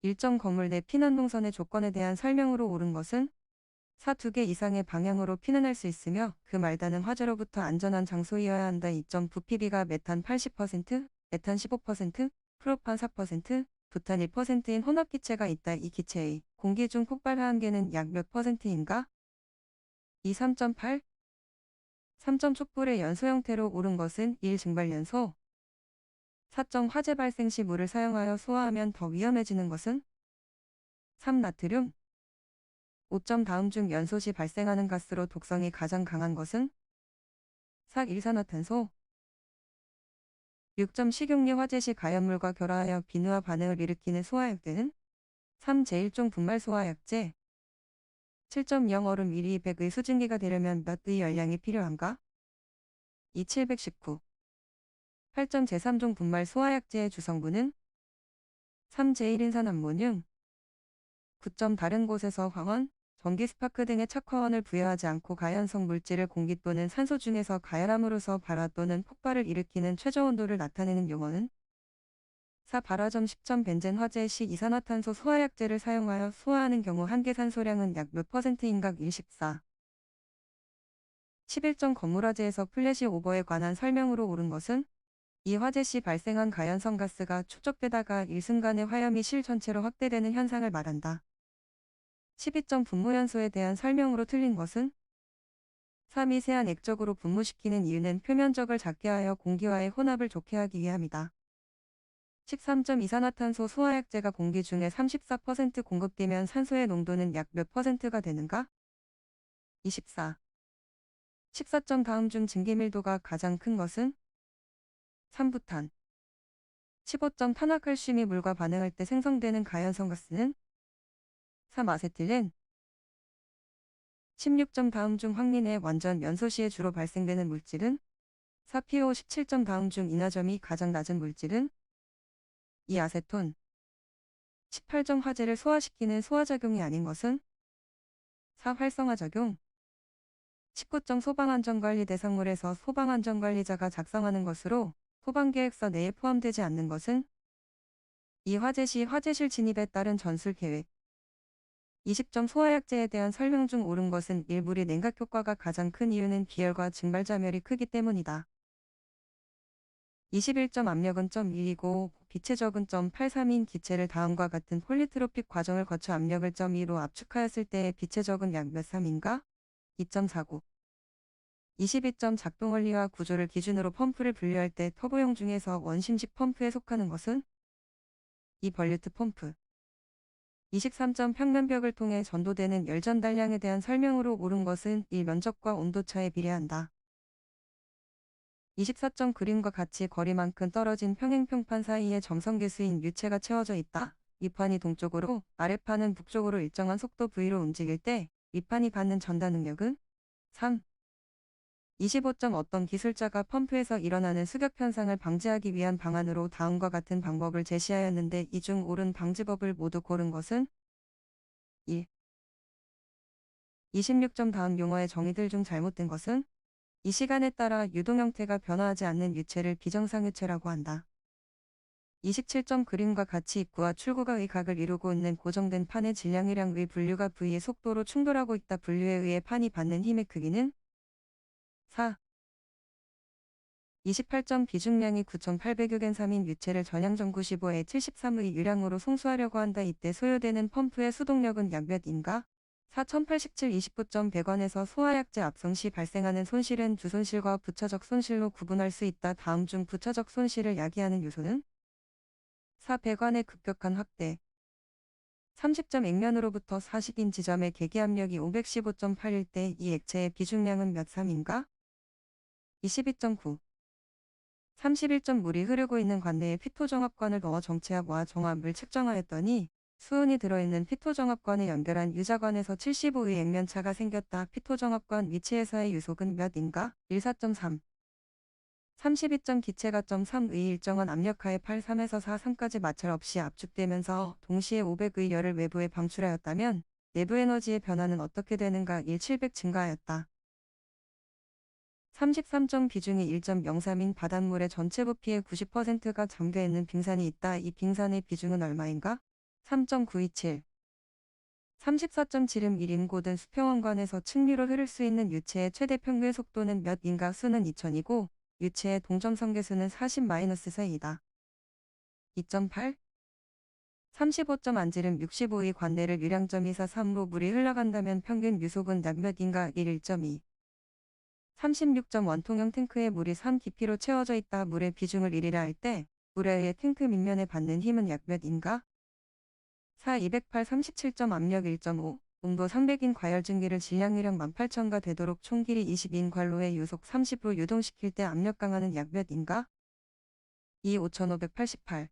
일정 건물 내 피난 동선의 조건에 대한 설명으로 옳은 것은 4. 2개 이상의 방향으로 피난할 수 있으며 그 말다는 화재로부터 안전한 장소이어야 한다. 2점 부피비가 메탄 80%, 메탄 15%, 프로판 4%, 부탄 1%인 혼합기체가 있다. 이 기체의 공기 중 폭발 하한계는 약 몇 %인가? 2. 3.8. 3점 촛불의 연소 형태로 옳은 것은 1. 증발연소. 4점 화재 발생 시 물을 사용하여 소화하면 더 위험해지는 것은 3. 나트륨. 5점 다음 중 연소 시 발생하는 가스로 독성이 가장 강한 것은 4. 일산화탄소. 6점 식용유 화재 시 가연물과 결화하여 비누화 반응을 일으키는 소화약제는 3. 제1종 분말 소화약제. 7.0 얼음 1리200의 수증기가 되려면 몇 의 열량이 필요한가? 2. 719. 8점 제3종 분말 소화약제의 주성분은 3. 제1인산암모늄. 9점 다른 곳에서 황원, 전기 스파크 등의 착화원을 부여하지 않고 가연성 물질을 공기 또는 산소 중에서 가열함으로써 발화 또는 폭발을 일으키는 최저 온도를 나타내는 용어는 4. 발화점 10점 벤젠 화재 시 이산화탄소 소화약제를 사용하여 소화하는 경우 한계 산소량은 약 몇 %인가? 14. 11점 건물 화재에서 플래시 오버에 관한 설명으로 옳은 것은 이 화재 시 발생한 가연성 가스가 축적되다가 일순간에 화염이 실 전체로 확대되는 현상을 말한다. 12점 분무연소에 대한 설명으로 틀린 것은 3. 미세한 액적으로 분무시키는 이유는 표면적을 작게 하여 공기와의 혼합을 좋게 하기 위함이다. 13점 이산화탄소 소화약제가 공기 중에 34% 공급되면 산소의 농도는 약 몇 %가 되는가? 24. 14점 다음 중 증기밀도가 가장 큰 것은 3. 부탄. 15점 탄화칼슘이 물과 반응할 때 생성되는 가연성 가스는 3. 아세틸렌. 16점 다음 중 황린의 완전 연소 시에 주로 발생되는 물질은 4. pO. 17점 다음 중 인화점이 가장 낮은 물질은 2. 아세톤. 18점 화재를 소화시키는 소화작용이 아닌 것은 4. 활성화작용. 19점 소방안전관리 대상물에서 소방안전관리자가 작성하는 것으로 소방계획서 내에 포함되지 않는 것은 2. 화재 시 화재실 진입에 따른 전술계획. 20점 소화약제에 대한 설명 중 옳은 것은 1. 물이 냉각 효과가 가장 큰 이유는 비열과 증발자멸이 크기 때문이다. 21점 압력은 .1이고 빛의 적은 .83인 기체를 다음과 같은 폴리트로픽 과정을 거쳐 압력을 .2로 압축하였을 때의 빛의 적은 약 몇 3인가? 2.49. 22점 작동 원리와 구조를 기준으로 펌프를 분류할 때 터보용 중에서 원심식 펌프에 속하는 것은 2. 벌류트 펌프. 23점 평면벽을 통해 전도되는 열 전달량에 대한 설명으로 옳은 것은 1. 면적과 온도차에 비례한다. 24점 그림과 같이 거리만큼 떨어진 평행평판 사이에 점성계수인 유체가 채워져 있다. 윗판이 동쪽으로, 아랫판은 북쪽으로 일정한 속도 v로 움직일 때 윗판이 받는 전달 능력은 3. 25점 어떤 기술자가 펌프에서 일어나는 수격 현상을 방지하기 위한 방안으로 다음과 같은 방법을 제시하였는데 이 중 옳은 방지법을 모두 고른 것은 1. 26점 다음 용어의 정의들 중 잘못된 것은 이 시간에 따라 유동 형태가 변화하지 않는 유체를 비정상유체라고 한다. 27점 그림과 같이 입구와 출구가 의 각을 이루고 있는 고정된 판의 질량이랑 의 분류가 V의 속도로 충돌하고 있다. 분류에 의해 판이 받는 힘의 크기는 4. 28점 비중량이 9,800유겐3인 유체를 전향전 95에 73의 유량으로 송수하려고 한다. 이때 소요되는 펌프의 수동력은 약 몇인가? 4,087 29점 배관에서 소화약제 압성 시 발생하는 손실은 주손실과 부차적 손실로 구분할 수 있다. 다음 중 부차적 손실을 야기하는 요소는 4. 배관의 급격한 확대. 30점 액면으로부터 40인 지점의 계기압력이 515.8일 때 이 액체의 비중량은 몇 3인가? 22.9. 31점 물이 흐르고 있는 관내에 피토정합관을 넣어 정체압과 정압을 측정하였더니 수은이 들어있는 피토정합관에 연결한 유자관에서 75의 액면차가 생겼다. 피토정합관 위치에서의 유속은 몇인가? 14.3. 32점 기체가 .3의 일정한 압력하에 83에서 43까지 마찰 없이 압축되면서 동시에 500의 열을 외부에 방출하였다면 내부 에너지의 변화는 어떻게 되는가? 700 증가하였다. 33점 비중이 1.03인 바닷물의 전체 부피의 90%가 잠겨있는 빙산이 있다. 이 빙산의 비중은 얼마인가? 3.927 34.7음 1인 고든 수평원관에서 측리로 흐를 수 있는 유체의 최대 평균 속도는 몇 인가 수는 2000이고 유체의 동점선 계수는 40-4이다. 2.8 35점 안지름 65의 관내를 유량점 243로 물이 흘러간다면 평균 유속은 약 몇인가 1.2 36점 원통형 탱크에 물이 3 깊이로 채워져 있다. 물의 비중을 1이라 할 때 물에 의해 탱크 밑면에 받는 힘은 약 몇인가? 4 208 37점 압력 1.5 온도 300인 과열증기를 질량유량 18,000가 되도록 총 길이 20인 관로에 유속 30로 유동시킬 때 압력 강하는 약 몇인가? 2 5588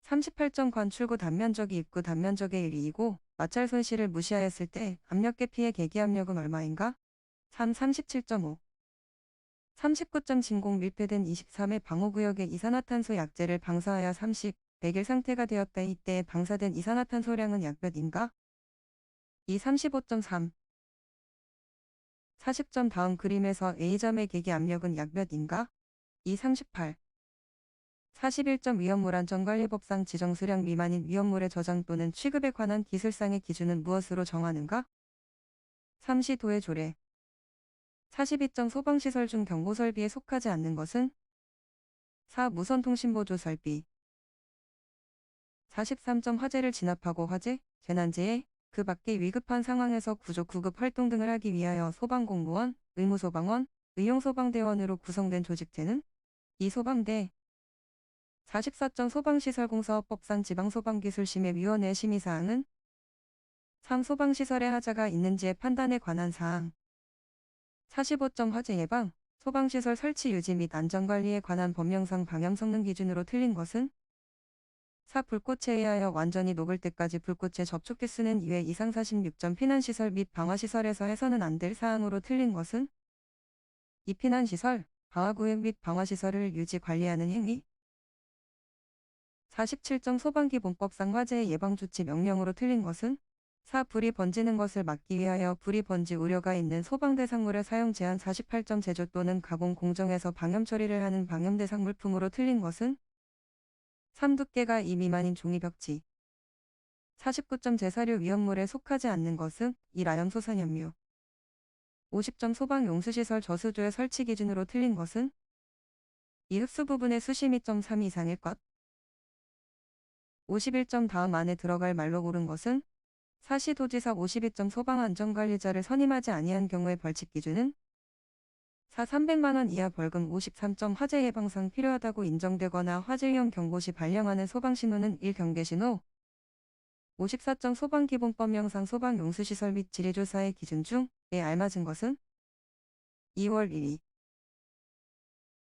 38점 관출구 단면적이 입구 단면적의 1이고 마찰 손실을 무시하였을 때 압력 계피의 계기압력은 얼마인가? 3 37.5 39점 진공 밀폐된 23회 방호구역의 이산화탄소 약재를 방사하여 30, 100일 상태가 되었다. 이때에 방사된 이산화탄소량은 약 몇인가? 2 35.3 40점 다음 그림에서 A점의 계기 압력은 약 몇인가? 2 38 41점 위험물 안전관리법상 지정 수량 미만인 위험물의 저장 또는 취급에 관한 기술상의 기준은 무엇으로 정하는가? 3 시도의 조례 42점 소방시설 중 경보설비에 속하지 않는 것은? 4 무선통신보조 설비 43점 화재를 진압하고 화재, 재난재해, 그 밖의 위급한 상황에서 구조 구급 활동 등을 하기 위하여 소방공무원, 의무소방원, 의용소방대원으로 구성된 조직체는? 2 소방대 44점 소방시설공사업법상 지방소방기술심의위원회 심의사항은? 3 소방시설에 하자가 있는지의 판단에 관한 사항 45점 화재 예방, 소방시설 설치 유지 및 안전관리에 관한 법령상 방향 성능 기준으로 틀린 것은? 4 불꽃에 의하여 완전히 녹을 때까지 불꽃에 접촉 개수는 2회 이상 46점 피난시설 및 방화시설에서 해서는 안 될 사항으로 틀린 것은? 2 피난시설, 방화구역 및 방화시설을 유지 관리하는 행위 47점 소방기본법상 화재의 예방조치 명령으로 틀린 것은? 4 불이 번지는 것을 막기 위하여 불이 번지 우려가 있는 소방대상물의 사용 제한 48점 제조 또는 가공 공정에서 방염 처리를 하는 방염대상 물품으로 틀린 것은? 3 두께가 2 미만인 종이벽지 49점 제사류 위험물에 속하지 않는 것은? 2 라염소산염류 50점 소방용수시설 저수조의 설치 기준으로 틀린 것은? 2 흡수 부분의 수심 2.3 이상일 것 51점 다음 안에 들어갈 말로 고른 것은? 사시도지사 52점 소방안전관리자를 선임하지 아니한 경우의 벌칙 기준은? 4 300만원 이하 벌금 53점 화재 예방상 필요하다고 인정되거나 화재 위험 경고 시 발령하는 소방신호는 1 경계신호 54점 소방기본법령상 소방용수시설 및 지리조사의 기준 중에 알맞은 것은? 2월 1일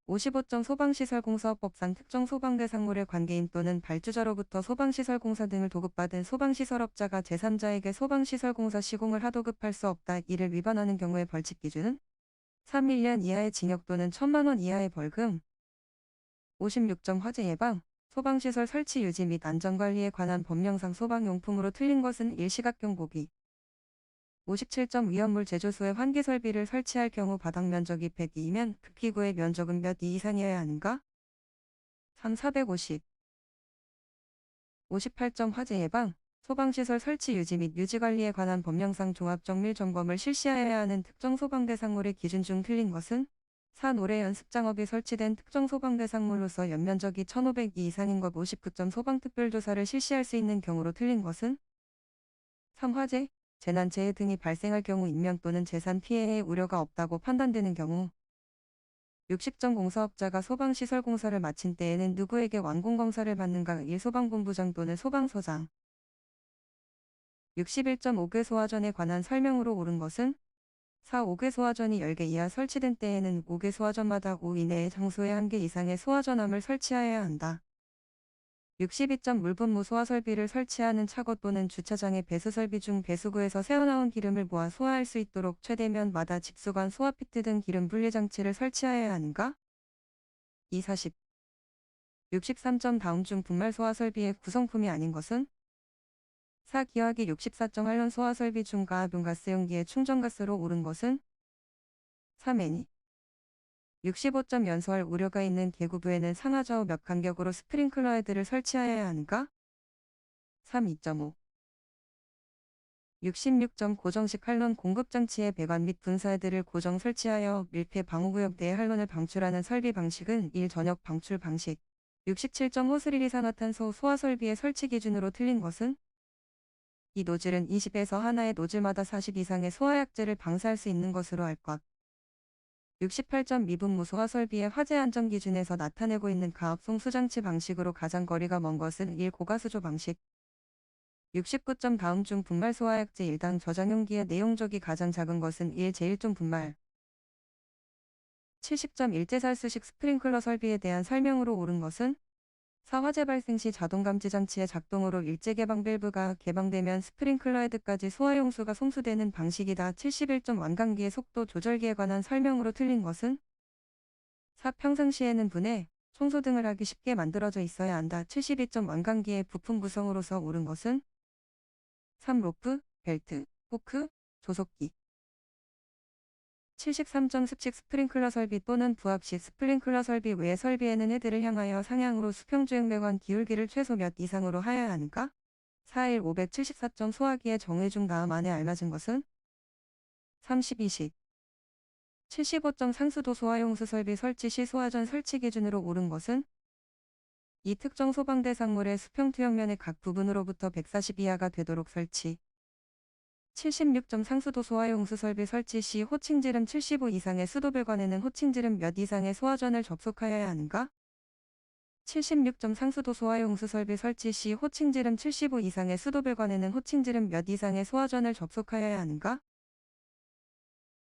55점 소방시설공사업법상 특정 소방대상물의 관계인 또는 발주자로부터 소방시설공사 등을 도급받은 소방시설업자가 제3자에게 소방시설공사 시공을 하도급할 수 없다. 이를 위반하는 경우의 벌칙 기준은? 3 1년 이하의 징역 또는 1,000만원 이하의 벌금 56점 화재 예방, 소방시설 설치 유지 및 안전관리에 관한 법령상 소방용품으로 틀린 것은 1 시각경 보기 57점 위험물 제조소에 환기설비를 설치할 경우 바닥 면적이 102이면 그 기구의 면적은 몇 이 이상이어야 하는가? 3 450 58점 화재 예방, 소방시설 설치 유지 및 유지관리에 관한 법령상 종합정밀 점검을 실시하여야 하는 특정 소방대상물의 기준 중 틀린 것은? 4 노래 연습장업이 설치된 특정 소방대상물로서 연면적이 1,500이 이상인 것 59점 소방특별조사를 실시할 수 있는 경우로 틀린 것은? 3 화재, 재난재해 등이 발생할 경우 인명 또는 재산 피해의 우려가 없다고 판단되는 경우 60점 공사업자가 소방시설 공사를 마친 때에는 누구에게 완공검사를 받는가 1 소방본부장 또는 소방서장 61점 5개 소화전에 관한 설명으로 옳은 것은? 4 5개 소화전이 10개 이하 설치된 때에는 5개 소화전마다 5 이내의 장소에 1개 이상의 소화전함을 설치하여야 한다. 62점 물분무 소화설비를 설치하는 차고 또는 주차장의 배수설비 중 배수구에서 새어나온 기름을 모아 소화할 수 있도록 최대면마다 직수관 소화피트 등 기름 분리장치를 설치하여야 하는가? 2 40 63점 다음 중 분말 소화설비의 구성품이 아닌 것은? 4 기화기 64점 한론 소화설비 중 가압용가스용기의 충전가스로 옳은 것은? 3 애니 65점 연소할 우려가 있는 계구부에는 상하좌우 몇 간격으로 스프링클러 헤드를 설치하여야 하는가? 3 2.5 66점 고정식 한론 공급장치의 배관 및 분사헤드를 고정 설치하여 밀폐 방호구역 내에 한론을 방출하는 설비 방식은 1. 전역 방출 방식 67점 호스릴 이산화탄소 소화 설비의 설치 기준으로 틀린 것은 이 노즐은 20에서 하나의 노즐마다 40 이상의 소화약제를 방사할 수 있는 것으로 알 것. 68점 미분 무소화 설비의 화재 안전 기준에서 나타내고 있는 가압송 수장치 방식으로 가장 거리가 먼 것은 1. 고가수조 방식 69점 다음 중 분말 소화약제 1당 저장용기의 내용적이 가장 작은 것은 1. 제1종 분말 70점 일제살수식 스프링클러 설비에 대한 설명으로 옳은 것은 4. 화재 발생 시 자동감지장치의 작동으로 일제 개방 밸브가 개방되면 스프링클러 헤드까지 소화용수가 송수되는 방식이다. 71점 완강기의 속도 조절기에 관한 설명으로 틀린 것은 4. 평상시에는 분해, 청소 등을 하기 쉽게 만들어져 있어야 한다. 72점 완강기의 부품 구성으로서 옳은 것은 3. 로프, 벨트, 후크, 조속기 73점 습식 스프링클러 설비 또는 부합 시 스프링클러 설비 외의 설비에는 헤드를 향하여 상향으로 수평주행 배관 기울기를 최소 몇 이상으로 하여야 하는가? 4일 574점 소화기의 정의 중 다음 안에 알맞은 것은 32식 75점 상수도 소화용수 설비 설치 시 소화전 설치 기준으로 옳은 것은 이 특정 소방대 상물의 수평 투영면의 각 부분으로부터 140 이하가 되도록 설치 76점 상수도 소화용수 설비 설치 시 호칭지름 75 이상의 수도배관에는 호칭지름 몇 이상의 소화전을 접속하여야 하는가? 76점 상수도 소화용수 설비 설치 시 호칭지름 75 이상의 수도배관에는 호칭지름 몇 이상의 소화전을 접속하여야 하는가?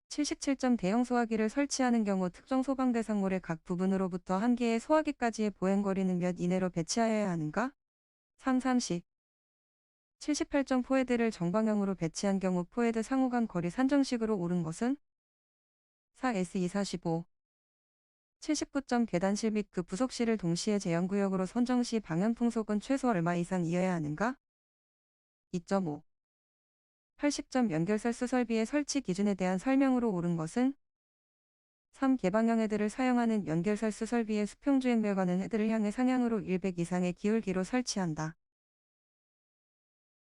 77점 대형 소화기를 설치하는 경우 특정 소방 대상물의 각 부분으로부터 한 개의 소화기까지의 보행거리는 몇 이내로 배치하여야 하는가? 3. 78점 포헤드를 정방향으로 배치한 경우 포헤드 상호 간 거리 산정식으로 옳은 것은 4. S245 79점 계단실 및 그 부속실을 동시에 제한구역으로 선정 시 방향풍속은 최소 얼마 이상이어야 하는가? 2.5 80점 연결설수 설비의 설치 기준에 대한 설명으로 옳은 것은 3. 개방형 헤드를 사용하는 연결설수 설비의 수평주행 배관은 헤드를 향해 상향으로 100 이상의 기울기로 설치한다.